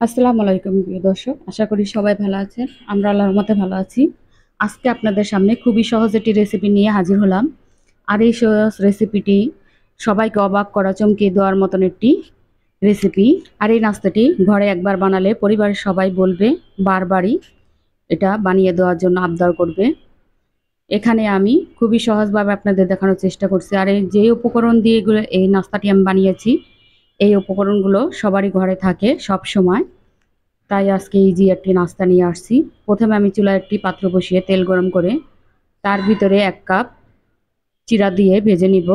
আসসালামু আলাইকুম প্রিয় দর্শক, আশা করি সবাই ভালো আছেন। আমরা আল্লাহর রহমতে ভালো আছি। আজকে আপনাদের সামনে খুবই সহজ একটি রেসিপি নিয়ে হাজির হলাম। আর এই সহজ রেসিপিটি সবাইকে অবাক করা, চমকিয়ে দেওয়ার মতন একটি রেসিপি। আর এই নাস্তাটি ঘরে একবার বানালে পরিবারের সবাই বলবে, বারবারই এটা বানিয়ে দেওয়ার জন্য আবদার করবে। এখানে আমি খুবই সহজভাবে আপনাদের দেখানোর চেষ্টা করছি। আর এই যে উপকরণ দিয়ে এই নাস্তাটি আমি বানিয়েছি, এই উপকরণগুলো সবারই ঘরে থাকে সব সময়। তাই আজকে ইজি একটি নাস্তা নিয়ে আসছি। প্রথমে আমি চুলায় একটি পাত্র বসিয়ে তেল গরম করে তার ভিতরে 1 কাপ চিড়া দিয়ে ভেজে নিব।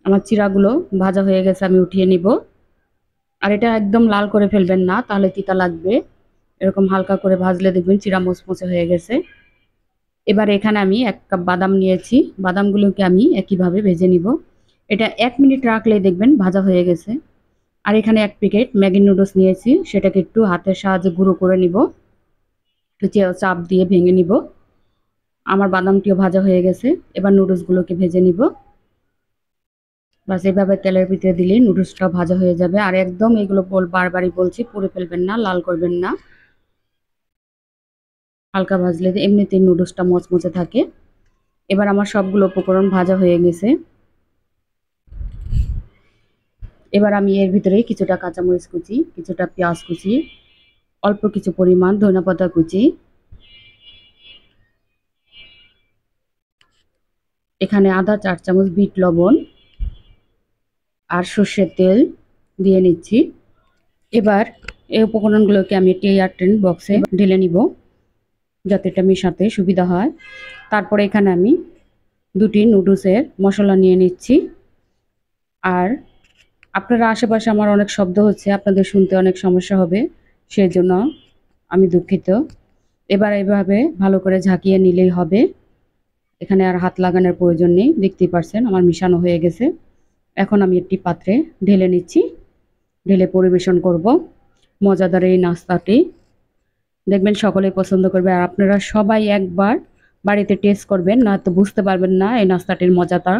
আমার চিড়াগুলো ভাজা হয়ে গেছে, আমি উঠিয়ে নিব। আর এটা একদম লাল করে ফেলবেন না, তাহলে তিতা লাগবে। এরকম হালকা করে ভাজলে দেখবেন চিড়া মুচমুচে হয়ে গেছে। এবার এখানে আমি 1 কাপ বাদাম নিয়েছি, বাদামগুলোকে আমি একইভাবে ভেজে নিব। এটা 1 মিনিট রাখলেই দেখবেন ভাজা হয়ে গেছে। আর এখানে 1 প্যাকেট ম্যাগি নুডলস নিয়েছি, সেটাকে একটু হাতের সাহায্যে গুঁড়ো করে নিব, একটু চাপ দিয়ে ভেঙে নিব। আমার বাদামটিও ভাজা হয়ে গেছে। এবার নুডলসগুলোকে ভেজে নিব। বাস এভাবে তেলের ভিতরে দিলে নুডলসটা ভাজা হয়ে যাবে। আর একদম এগুলো বারবারই বলছি, পুড়ে ফেলবেন না, লাল করবেন না। হালকা ভাজলে এমনিতেই নুডলসটা মচমচে থাকে। এবার আমার সবগুলো উপকরণ ভাজা হয়ে গেছে। এবার আমি এর ভিতরে কিছুটা কাঁচামরিচ কুচি, কিছুটা পেঁয়াজ কুচি, অল্প কিছু পরিমাণ ধনেপাতা কুচি, এখানে আদা 4 চামচ, বিট লবণ আর সর্ষের তেল দিয়ে নিচ্ছি। এবার এই উপকরণগুলোকে আমি একটি এয়ারটাইট বক্সে ঢেলে নিব, যাতে এটা মেশাতে সুবিধা হয়। তারপরে এখানে আমি 2টি নুডলসের মশলা নিয়ে নিচ্ছি। আর আপনারা আশেপাশে আমার অনেক শব্দ হচ্ছে, আপনাদের শুনতে অনেক সমস্যা হবে, সেজন্য আমি দুঃখিত। এবার এভাবে ভালো করে ঝাঁকিয়ে নিলেই হবে। এখানে আর হাত লাগানোর প্রয়োজন নেই। দেখতেই পারছেন আমার মিশানো হয়ে গেছে। এখন আমি একটি পাত্রে ঢেলে নিচ্ছি, ঢেলে পরিবেশন করব। মজাদার এই নাস্তাটি দেখবেন সকলেই পছন্দ করবে। আর আপনারা সবাই একবার বাড়িতে টেস্ট করবেন, নয়তো বুঝতে পারবেন না এই নাস্তাটির মজাটা।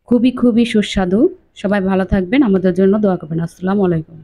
খুবই খুবই সুস্বাদু। সবাই ভালো থাকবেন, আমাদের জন্য দোয়া করবেন। আসসালামু আলাইকুম।